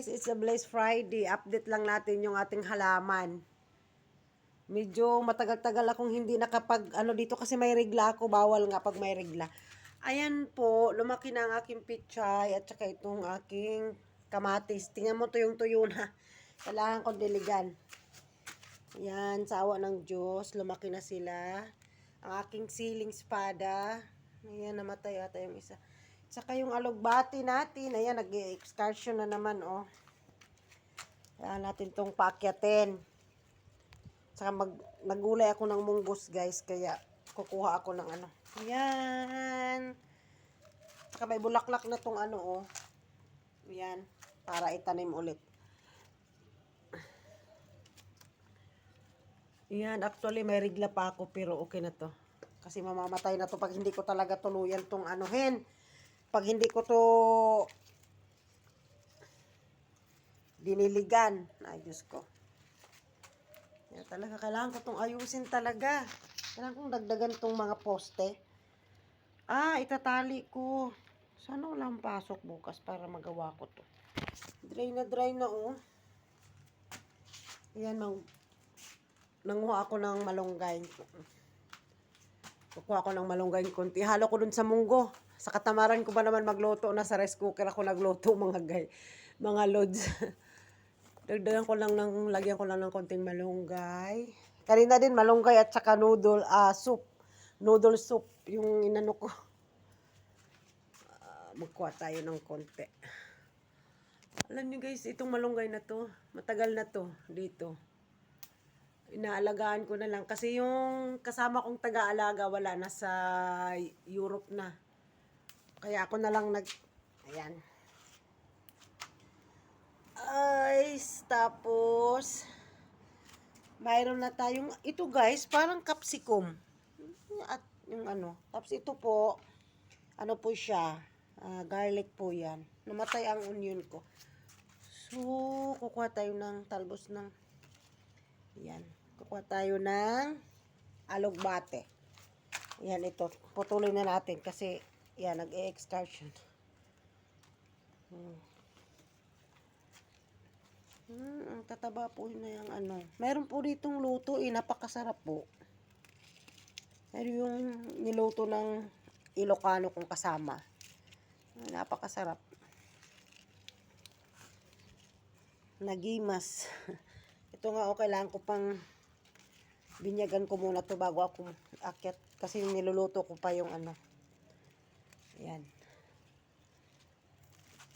guys, it's a Blessed Friday. Update lang natin yung ating halaman. Medyo matagal-tagal akong hindi ano dito kasi may regla ako. Bawal nga pag may regla. Ayan po, lumaki na ang aking pichay at saka itong aking kamatis. Tingnan mo tuyong-tuyo na. Kailangan ko diligan. Ayan, sa awa ng Diyos, lumaki na sila. Ang aking siling espada. Ayan, namatay ata yung isa. Saka yung alugbati natin, ayan, nag-excursion na naman, oh. Kaya natin itong paakyatin. Saka nagulay ako ng munggos, guys, kaya kukuha ako ng ano. Ayan. Saka may bulaklak na tong ano, oh. Ayan, para itanim ulit. Ayan, actually, may rigla pa ako, pero okay na to. Kasi mamamatay na to pag hindi ko talaga tuluyan tong anuhin. Pag hindi ko to diniligan. Ay, Diyos ko. Kaya talaga, kailangan ko tong ayusin talaga. Kailangan kong dagdagan tong mga poste. Itatali ko. Sana walang pasok bukas para magawa ko to. Dry na, oh. Ayan, nanguha ako ng malunggay. Kukuha ko ng malunggay konti. Halo ko dun sa munggo. Sa katamaran ko ba naman magluto na sa rice cooker ako nagluto mga loads. Lagyan ko lang ng konting malunggay. Kanina din malunggay at saka soup. Noodle soup yung inano ko. Magkuha tayo ng konti. Alam niyo guys, itong malunggay na to, matagal na to dito. Inaalagaan ko na lang kasi yung kasama kong taga-alaga wala na sa Europe na. Kaya ako na lang ayan. Tapos mayroon na tayong ito guys, parang capsicum. At yung ano, tapos ito po ano po siya, garlic po 'yan. Namatay ang onion ko. So, kukuha tayo ng talbos ng yan. Kukuha tayo ng alugbate. Yan ito. Putulin na natin kasi yan, nag-e-excursion. Ang tataba po na yung ano. Meron po ditong luto napakasarap po. Meron yung niluto ng Ilocano kong kasama. Napakasarap. Nagimas. Ito nga, kailangan ko pang binyagan ko muna to bago ako akyat. Kasi niluluto ko pa yung ano. Ayan.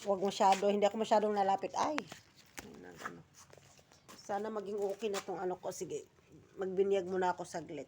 Hindi ako masyadong nalapit. Sana maging okay na tong ano ko. Sige, magbinyag muna ako saglit.